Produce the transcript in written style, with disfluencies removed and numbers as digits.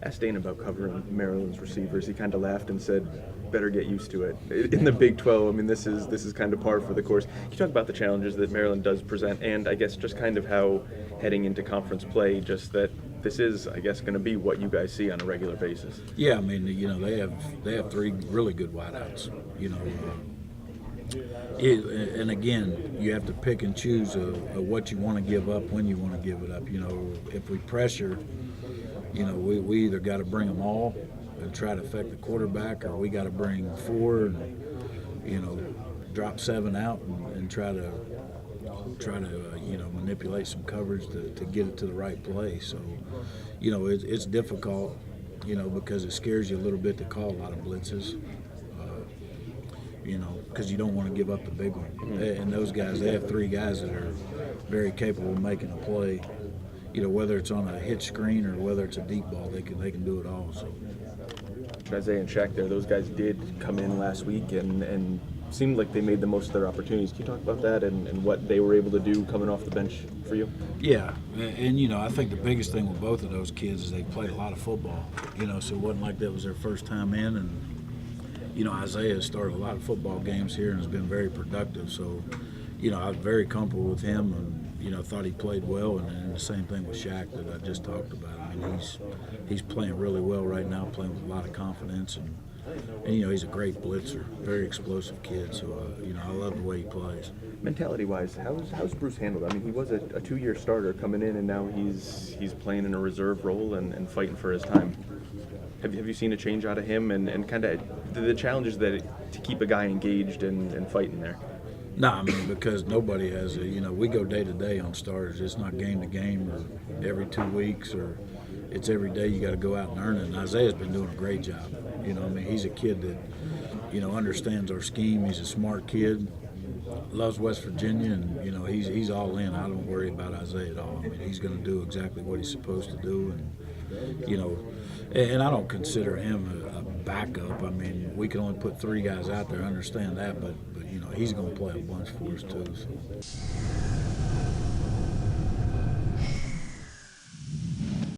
Asked Dane about covering Maryland's receivers. He kind of laughed and said, better get used to it. In the Big 12, I mean, this is kind of par for the course. Can you talk about the challenges that Maryland does present, and I guess just kind of how heading into conference play, just that this is, I guess, going to be what you guys see on a regular basis? Yeah, I mean, they have three really good wideouts. And again, you have to pick and choose what you want to give up when you want to give it up. If we pressure, we either got to bring them all and try to affect the quarterback, or we got to bring four and drop seven out and try to manipulate some coverage to get it to the right place. So it's difficult because it scares you a little bit to call a lot of blitzes, because you don't want to give up the big one. And those guys, they have three guys that are very capable of making a play, whether it's on a hitch screen or whether it's a deep ball, they can do it all. So Isaiah and Shaq there, those guys did come in last week and seemed like they made the most of their opportunities. Can you talk about that and what they were able to do coming off the bench for you? Yeah, and I think the biggest thing with both of those kids is they played a lot of football, so it wasn't like that was their first time in. And Isaiah has started a lot of football games here and has been very productive. So I was very comfortable with him, and thought he played well. And then the same thing with Shaq that I just talked about. I mean, he's playing really well right now, playing with a lot of confidence, and he's a great blitzer, very explosive kid. So I love the way he plays. Mentality-wise, how's Bruce handled? I mean, he was a 2-year starter coming in, and now he's playing in a reserve role and fighting for his time. Have you seen a change out of him and kind of the challenges to keep a guy engaged and fighting there? No, I mean, because nobody has we go day to day on starters. It's not game to game or every 2 weeks, or it's every day you got to go out and earn it. And Isaiah's been doing a great job. He's a kid that, understands our scheme. He's a smart kid, loves West Virginia, and, he's all in. I don't worry about Isaiah at all. I mean, he's going to do exactly what he's supposed to do. And I don't consider him a backup. I mean, we can only put 3 guys out there, I understand that, but he's going to play a bunch for us too. So.